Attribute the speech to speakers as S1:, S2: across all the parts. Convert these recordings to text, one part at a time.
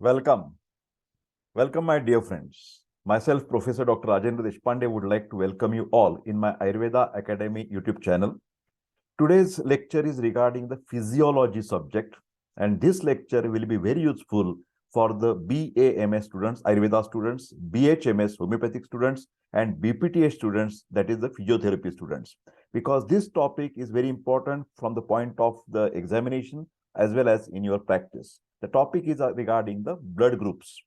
S1: Welcome. Welcome, my dear friends. Myself, Professor Dr. Deshpande, would like to welcome you all in my Ayurveda Academy YouTube channel. Today's lecture is regarding the physiology subject, and this lecture will be very useful for the BAMS students, Ayurveda students, BHMS, homeopathic students, and BPTH students, that is the physiotherapy students, because this topic is very important from the point of the examination as well as in your practice. The topic is regarding the blood groups.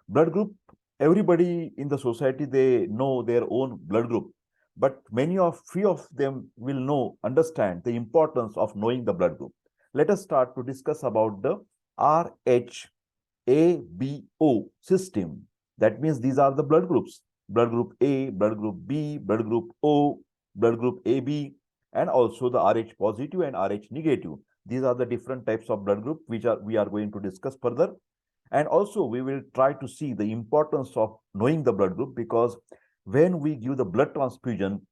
S1: Blood group, everybody in the society, they know their own blood group, but few of them will understand the importance of knowing the blood group. Let us start to discuss about the RH-ABO system. That means these are the blood groups: blood group A, blood group B, blood group O, blood group AB, and also the RH positive and RH negative. These are the different types of blood group which we are going to discuss further. And also we will try to see the importance of knowing the blood group, because when we give the blood transfusion,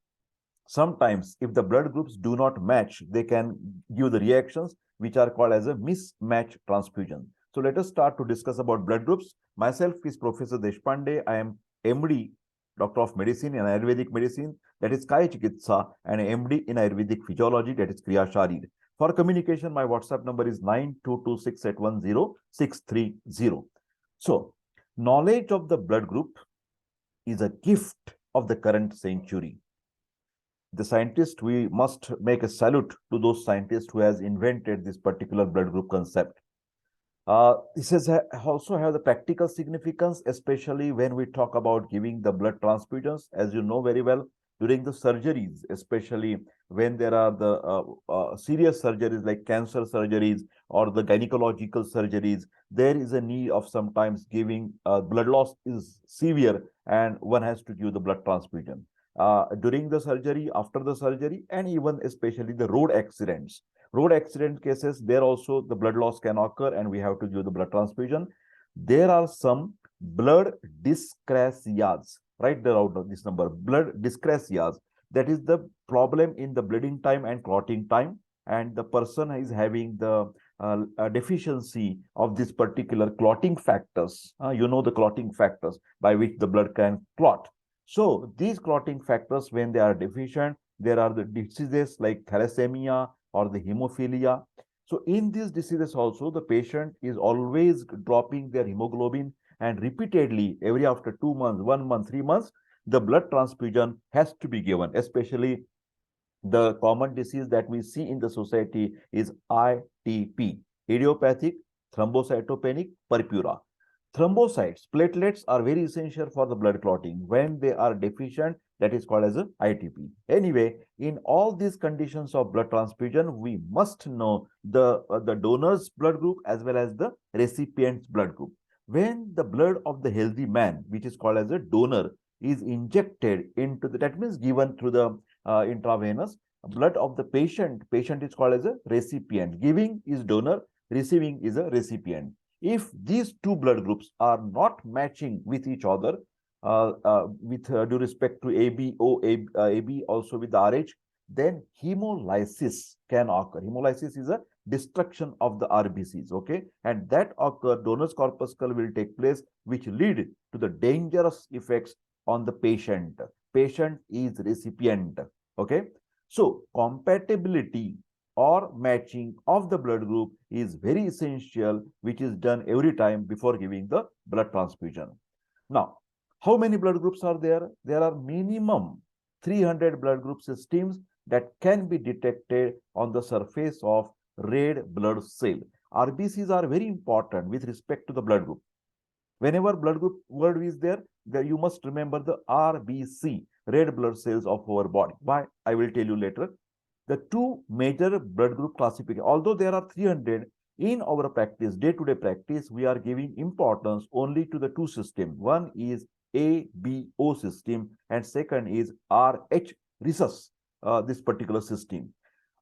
S1: sometimes if the blood groups do not match, they can give the reactions which are called as a mismatch transfusion. So let us start to discuss about blood groups. Myself is Professor Deshpande. I am MD, Doctor of Medicine in Ayurvedic Medicine, that is Kaya Chikitsa, and MD in Ayurvedic Physiology, that is Kriya Sharir. For communication, my WhatsApp number is 9226810630. So, knowledge of the blood group is a gift of the current century. The scientists, we must make a salute to those scientists who has invented this particular blood group concept. This has also have the practical significance, especially when we talk about giving the blood transfusions. As you know very well, during the surgeries, especially when there are the serious surgeries like cancer surgeries or the gynecological surgeries, there is a need of sometimes giving blood loss is severe and one has to give the blood transfusion. During the surgery, after the surgery, and even especially the road accidents. Road accident cases, there also the blood loss can occur and we have to give the blood transfusion. There are some blood dyscrasias. Write down this number, blood dyscrasias. That is the problem in the bleeding time and clotting time, and the person is having the deficiency of this particular clotting factors. The clotting factors by which the blood can clot. So these clotting factors, when they are deficient, there are the diseases like thalassemia or the hemophilia. So in these diseases also, the patient is always dropping their hemoglobin, and repeatedly every after 2 months, 1 month, 3 months, the blood transfusion has to be given. Especially the common disease that we see in the society is ITP, idiopathic thrombocytopenic purpura. Thrombocytes, platelets, are very essential for the blood clotting. When they are deficient, that is called as a ITP. Anyway, in all these conditions of blood transfusion, we must know the donor's blood group as well as the recipient's blood group. When the blood of the healthy man, which is called as a donor, is injected into that means given through the intravenous blood of the patient is called as a recipient. Giving is donor, receiving is a recipient. If these two blood groups are not matching with each other, with due respect to ABO, AB also with the RH, then hemolysis can occur. Hemolysis is a destruction of the RBCs, okay? And that occur, donor's corpuscle will take place, which lead to the dangerous effects on the patient. Patient is recipient, okay? So compatibility or matching of the blood group is very essential, which is done every time before giving the blood transfusion. Now, how many blood groups are there? There are minimum 300 blood group systems that can be detected on the surface of red blood cell. RBCs are very important with respect to the blood group. Whenever blood group word is there, you must remember the RBC, red blood cells of our body. Why? I will tell you later. The two major blood group classification, although there are 300, in our practice, day-to-day practice, we are giving importance only to the two systems. One is ABO system and second is RH rhesus, this particular system.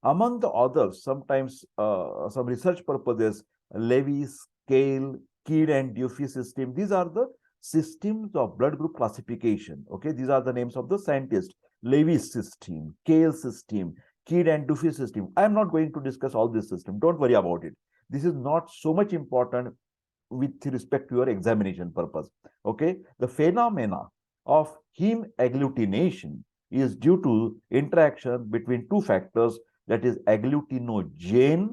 S1: Among the others, sometimes some research purposes, Levy, Scale, Kidd and Duffy system, these are the systems of blood group classification. Okay, these are the names of the scientists. Levy system, Kale system, Kidd and Duffy system. I am not going to discuss all this system. Don't worry about it. This is not so much important with respect to your examination purpose. Okay, the phenomena of heme agglutination is due to interaction between two factors, that is agglutinogen.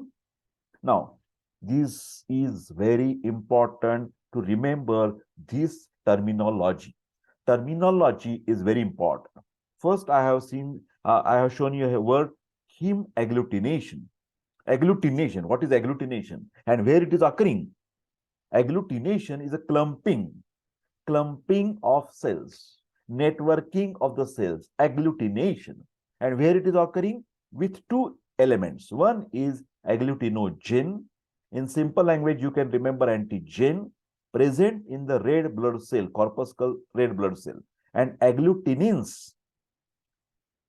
S1: Now, this is very important to remember this terminology. Terminology is very important. First, I have shown you a word, heme agglutination. Agglutination, what is agglutination and where it is occurring? Agglutination is a clumping of cells, networking of the cells, agglutination. And where it is occurring? With two elements. One is agglutinogen. In simple language, you can remember antigen present in the red blood cell, corpuscle red blood cell. And agglutinins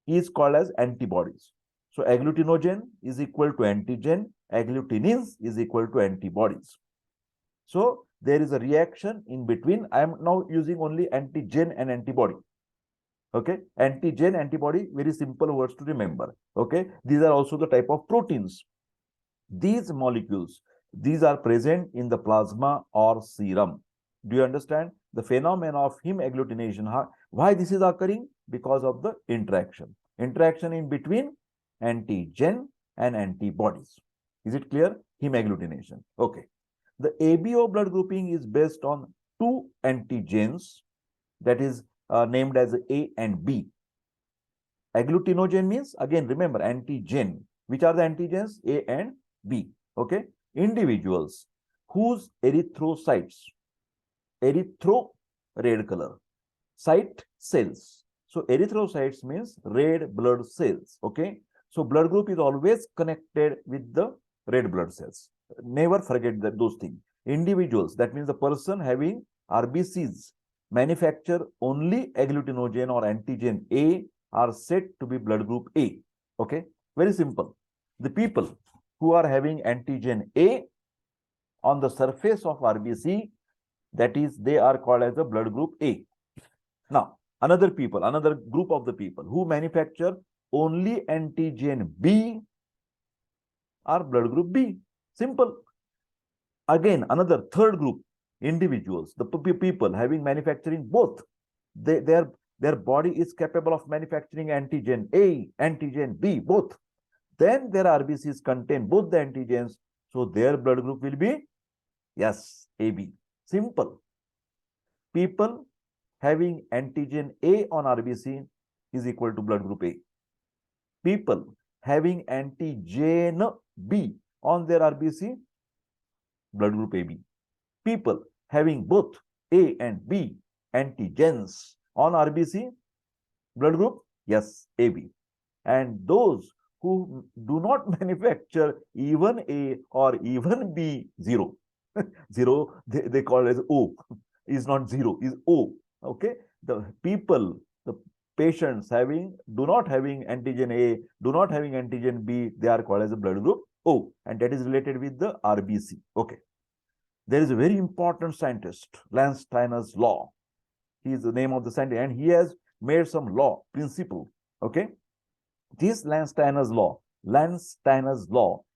S1: is called as antibodies. So agglutinogen is equal to antigen, agglutinins is equal to antibodies. So there is a reaction in between. I am now using only antigen and antibody. Okay, antigen, antibody, very simple words to remember. Okay, these are also the type of proteins. These molecules, these are present in the plasma or serum. Do you understand the phenomenon of heme agglutination? Why this is occurring? Because of the interaction in between antigen and antibodies. Is it clear? Heme agglutination. Okay. The ABO blood grouping is based on two antigens, that is named as A and B. Agglutinogen means, again remember, antigen. Which are the antigens? A and B. Okay. Individuals whose erythrocytes, red color, cyte cells. So erythrocytes means red blood cells. Okay. So blood group is always connected with the red blood cells. Never forget those things. Individuals, that means the person having RBCs manufacture only agglutinogen or antigen A are said to be blood group A. Okay, very simple. The people who are having antigen A on the surface of RBC, that is, they are called as the blood group A. Now, another group of the people who manufacture only antigen B are blood group B. Simple. Again, another third group, individuals, the people having manufacturing both. Their body is capable of manufacturing antigen A, antigen B, both. Then their RBCs contain both the antigens. So their blood group will be, yes, AB. Simple. People having antigen A on RBC is equal to blood group A. People having antigen B on their RBC, blood group AB. People having both A and B antigens on RBC, blood group, yes, AB. And those who do not manufacture even A or even B, zero. Zero, they call it as O. Is not zero, is O. Okay. The people, the patients do not having antigen A, do not having antigen B, they are called as a blood group O, and that is related with the RBC. Okay. There is a very important scientist, Landsteiners Law. He is the name of the scientist, and he has made some law, principle. Okay. This Landsteiners Law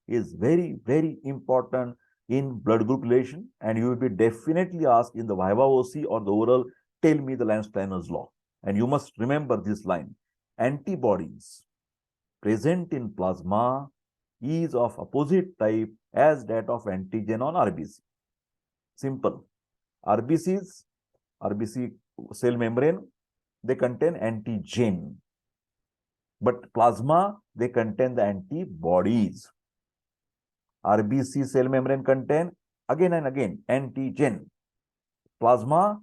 S1: is very, very important in blood group relation, and you will be definitely asked in the Viva OC or the oral, tell me the Landsteiners Law. And you must remember this line. Antibodies present in plasma is of opposite type as that of antigen on RBC. Simple. RBC cell membrane, they contain antigen. But plasma, they contain the antibodies. RBC cell membrane contain again and again antigen. Plasma,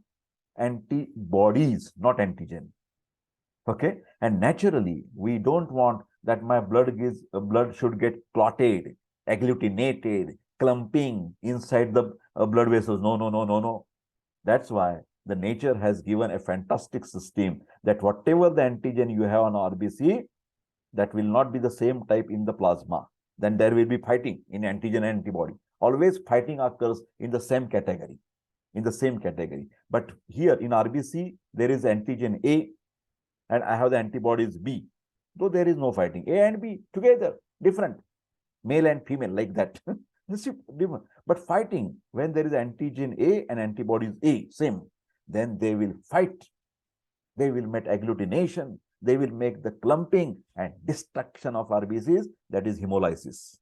S1: antibodies, not antigen. Okay. And naturally, we don't want that my blood should get clotted, agglutinated, clumping inside the blood vessels. No. That's why the nature has given a fantastic system that whatever the antigen you have on RBC, that will not be the same type in the plasma. Then there will be fighting in antigen and antibody. Always fighting occurs in the same category. But here in RBC, there is antigen A and I have the antibodies B. Though there is no fighting. A and B together, different. Male and female, like that. But fighting, when there is antigen A and antibodies A, same, then they will fight. They will make agglutination. They will make the clumping and destruction of RBCs, that is hemolysis.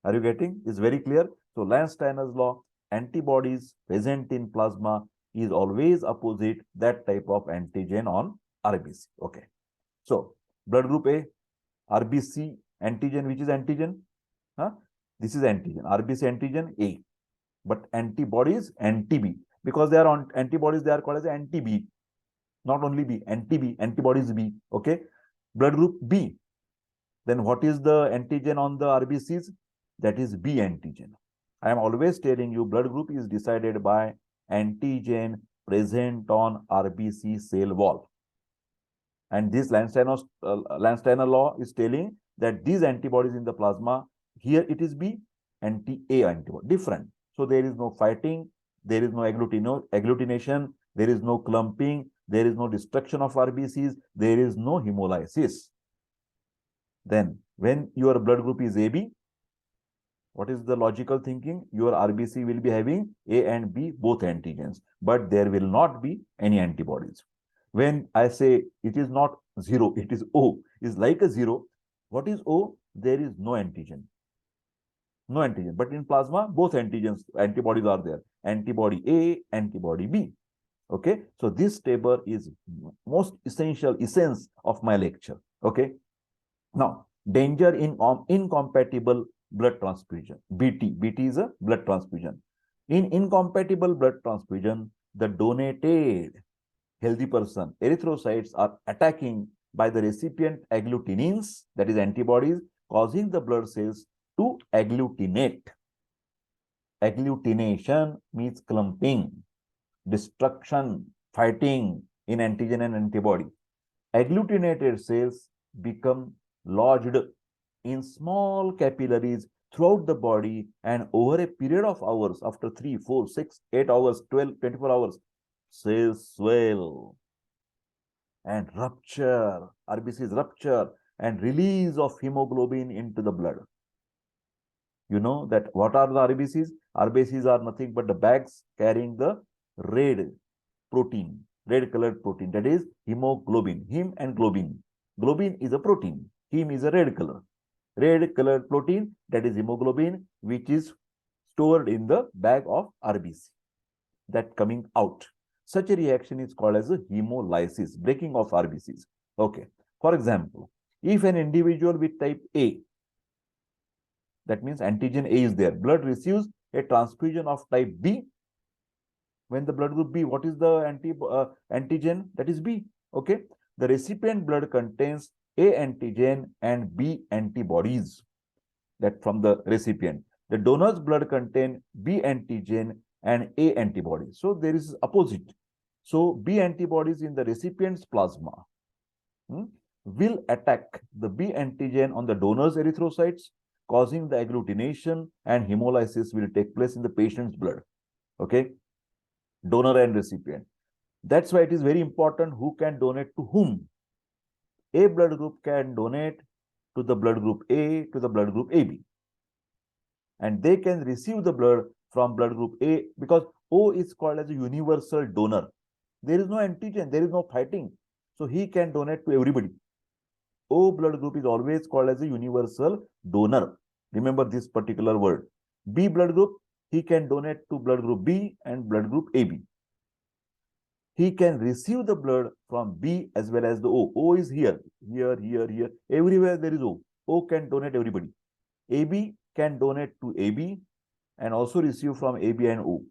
S1: Are you getting? It's very clear. So Landsteiner's law, antibodies present in plasma is always opposite that type of antigen on RBC. Okay. So blood group A, RBC antigen, which is antigen? Huh? This is antigen. RBC antigen A. But antibodies anti-B. Because they are on antibodies, they are called as anti-B. Not only B, anti-B, antibodies B. Okay. Blood group B. Then what is the antigen on the RBCs? That is B antigen. I am always telling you blood group is decided by antigen present on RBC cell wall. And this Landsteiner law is telling that these antibodies in the plasma, here it is B, anti-A antibody, different. So there is no fighting, there is no agglutination, there is no clumping, there is no destruction of RBCs, there is no hemolysis. Then when your blood group is AB, what is the logical thinking? Your RBC will be having A and B, both antigens, but there will not be any antibodies. When I say it is not 0, it is O, is like a 0. What is O? There is no antigen. No antigen. But in plasma, both antigens, antibodies are there. Antibody A, antibody B. Okay. So this table is most essential essence of my lecture. Okay. Now, danger in incompatible blood transfusion. BT. BT is a blood transfusion. In incompatible blood transfusion, the donated healthy person erythrocytes are attacking by the recipient agglutinins, that is antibodies, causing the blood cells to agglutinate. Agglutination means clumping, destruction, fighting in antigen and antibody. Agglutinated cells become lodged in small capillaries throughout the body, and over a period of hours, after 3, 4, 6, 8 hours, 12, 24 hours, cells swell and rupture, RBCs rupture, and release of hemoglobin into the blood. You know that what are the RBCs? RBCs are nothing but the bags carrying the red protein, red colored protein, that is hemoglobin, heme and globin. Globin is a protein, heme is a red color. Red colored protein, that is hemoglobin, which is stored in the bag of RBC, that coming out. Such a reaction is called as a hemolysis, breaking of RBCs. Okay. For example, if an individual with type A, that means antigen A is there, blood receives a transfusion of type B. When the blood group B, what is the antigen? That is B. Okay. The recipient blood contains A antigen and B antibodies, that from the recipient. The donor's blood contains B antigen and A antibodies. So there is opposite. So B antibodies in the recipient's plasma will attack the B antigen on the donor's erythrocytes, causing the agglutination, and hemolysis will take place in the patient's blood. Okay. Donor and recipient. That's why it is very important who can donate to whom. A blood group can donate to the blood group A, to the blood group AB. And they can receive the blood from blood group A, because O is called as a universal donor. There is no antigen, there is no fighting. So he can donate to everybody. O blood group is always called as a universal donor. Remember this particular word. B blood group, he can donate to blood group B and blood group AB. He can receive the blood from B as well as the O. O is here, here, here, here. Everywhere there is O. O can donate everybody. AB can donate to AB and also receive from AB and O.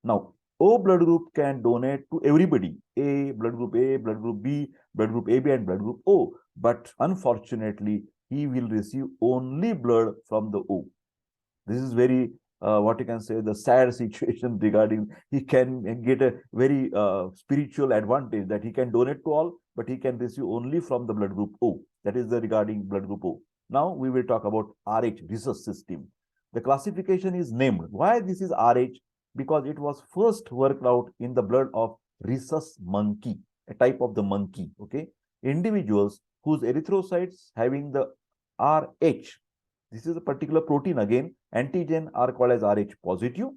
S1: Now, O blood group can donate to everybody. A, blood group B, blood group AB, and blood group O. But unfortunately, he will receive only blood from the O. This is very, what you can say, the sad situation regarding, he can get a very spiritual advantage that he can donate to all, but he can receive only from the blood group O. That is the regarding blood group O. Now we will talk about RH, rhesus system. The classification is named. Why this is RH? Because it was first worked out in the blood of rhesus monkey, a type of the monkey. Okay, individuals whose erythrocytes having the RH This is a particular protein. Again, antigen are called as Rh positive,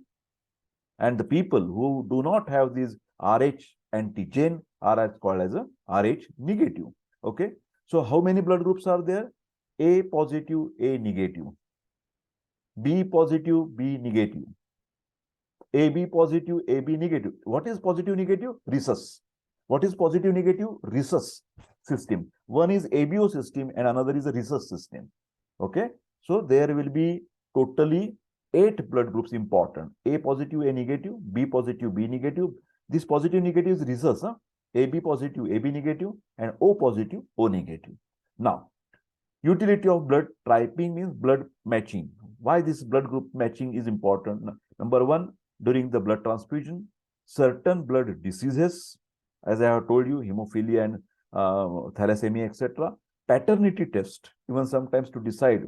S1: and the people who do not have this Rh antigen are called as a Rh negative. Okay. So how many blood groups are there? A positive, A negative. B positive, B negative. AB positive, AB negative. What is positive negative? Rhesus. What is positive negative? Rhesus system. One is ABO system and another is a rhesus system. Okay. So there will be totally 8 blood groups important. A positive, A negative, B positive, B negative. This positive negative is rhesus. AB positive, AB negative, and O positive, O negative. Now, utility of blood typing means blood matching. Why this blood group matching is important? Number one, during the blood transfusion, certain blood diseases, as I have told you, hemophilia and thalassemia, etc. Paternity test, even sometimes to decide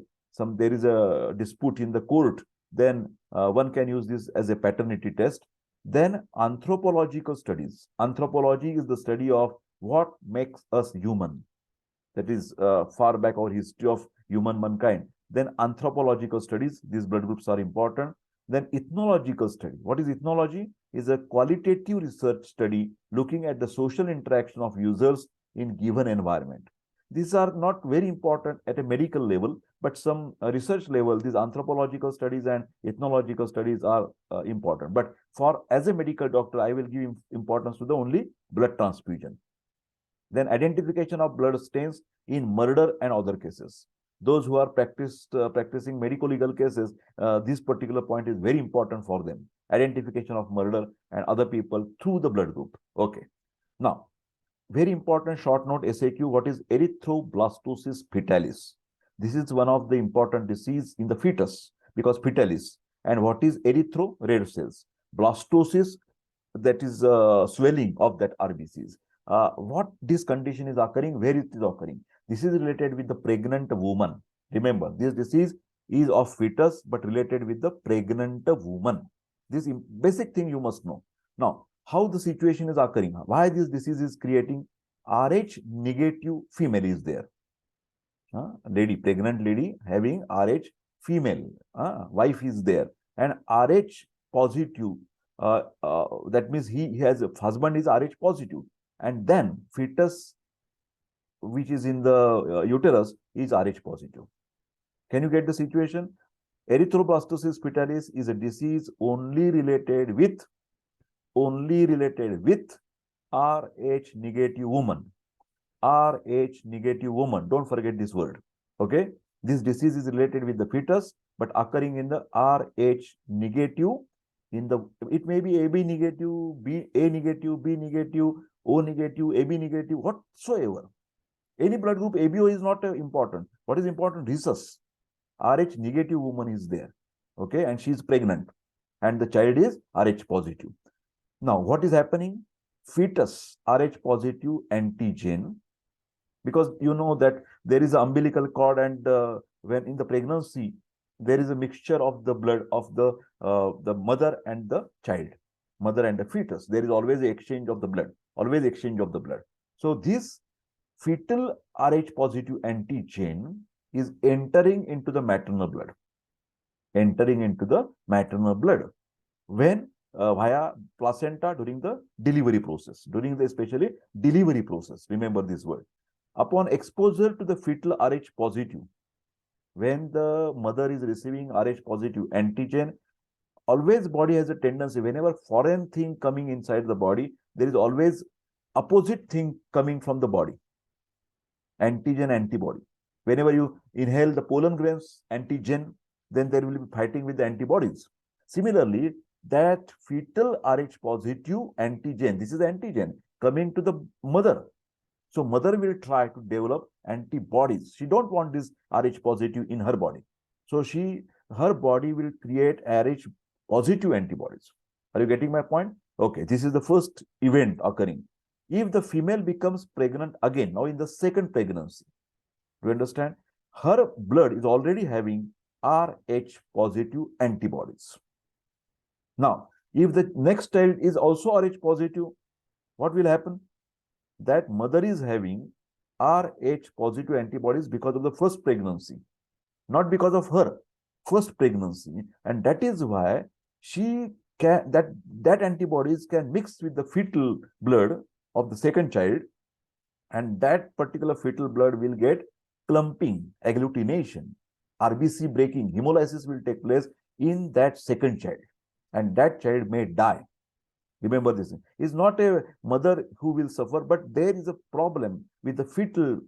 S1: there is a dispute in the court, then one can use this as a paternity test. Then anthropological studies. Anthropology is the study of what makes us human. That is far back our history of human mankind. Then anthropological studies, these blood groups are important. Then ethnological study. What is ethnology? Is a qualitative research study looking at the social interaction of users in given environment. These are not very important at a medical level, but some research level, these anthropological studies and ethnological studies are important. But for as a medical doctor, I will give importance to the only blood transfusion. Then identification of blood stains in murder and other cases. Those who are practicing medical legal cases, this particular point is very important for them. Identification of murder and other people through the blood group. Okay. Now, very important short note SAQ, what is erythroblastosis fetalis? This is one of the important disease in the fetus because fetalis. And what is erythro? Red cells. Blastosis, that is swelling of that RBCs. What this condition is occurring, where it is occurring. This is related with the pregnant woman. Remember, this disease is of fetus, but related with the pregnant woman. This basic thing you must know. Now, how the situation is occurring, why this disease is creating Rh negative female is there. Lady, pregnant lady having Rh female, wife is there. And Rh positive, that means he has, husband is Rh positive. And then fetus, which is in the uterus, is Rh positive. Can you get the situation? Erythroblastosis fetalis is a disease only related with Rh negative woman. Rh negative woman. Don't forget this word. Okay. This disease is related with the fetus, but occurring in the Rh negative. It may be AB negative, A negative, B negative, O negative, AB negative, whatsoever. Any blood group, ABO is not important. What is important? Rhesus. Rh negative woman is there. Okay, and she is pregnant. And the child is Rh positive. Now, what is happening? Fetus, Rh positive antigen, because you know that there is an umbilical cord, and when in the pregnancy, there is a mixture of the blood of the mother and the child, mother and the fetus. There is always an exchange of the blood, So this fetal Rh positive antigen is entering into the maternal blood, when via placenta during the delivery process, especially delivery process. Remember this word. Upon exposure to the fetal Rh positive, when the mother is receiving Rh positive antigen, always body has a tendency, whenever foreign thing coming inside the body, there is always opposite thing coming from the body. Antigen, antibody. Whenever you inhale the pollen grains, antigen, then there will be fighting with the antibodies. Similarly, that fetal Rh positive antigen, this is antigen coming to the mother. So mother will try to develop antibodies. She don't want this Rh positive in her body. So her body will create Rh positive antibodies. Are you getting my point? Okay, this is the first event occurring. If the female becomes pregnant again, now in the second pregnancy, do you understand? Her blood is already having Rh positive antibodies. Now, if the next child is also Rh positive, what will happen? That mother is having Rh positive antibodies because of the first pregnancy. not because of her first pregnancy, and that is why she can that antibodies can mix with the fetal blood of the second child, and that particular fetal blood will get clumping, agglutination, RBC breaking, hemolysis will take place in that second child, and that child may die. Remember this. It's not a mother who will suffer, but there is a problem with the fetal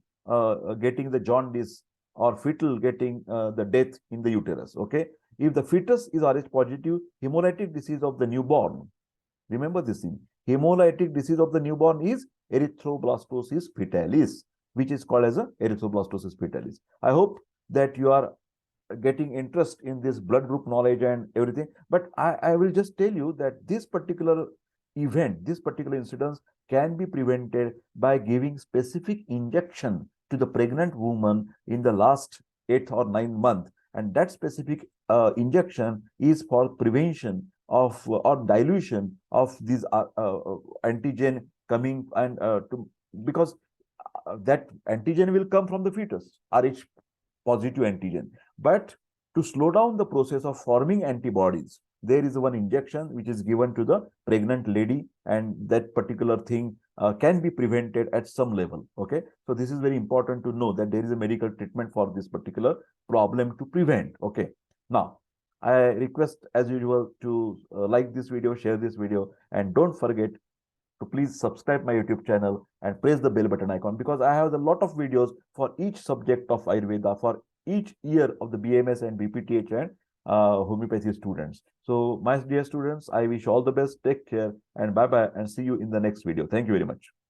S1: getting the jaundice or fetal getting the death in the uterus. Okay. If the fetus is Rh positive, hemolytic disease of the newborn, remember this thing. Hemolytic disease of the newborn is erythroblastosis fetalis, which is called as a erythroblastosis fetalis. I hope that you are getting interest in this blood group knowledge and everything, but I will just tell you that this particular event, this particular incidence can be prevented by giving specific injection to the pregnant woman in the last 8th or 9th month, and that specific injection is for prevention of or dilution of these antigen coming and because that antigen will come from the fetus, Rh positive antigen. But to slow down the process of forming antibodies, there is one injection which is given to the pregnant lady, and that particular thing can be prevented at some level. Okay, so this is very important to know that there is a medical treatment for this particular problem to prevent. Okay, now I request as usual to like this video, share this video, and don't forget to please subscribe my YouTube channel and press the bell button icon, because I have a lot of videos for each subject of Ayurveda for each year of the BMS and BPTH and homeopathy students. So my dear students, I wish all the best, take care, and bye bye, and see you in the next video. Thank you very much.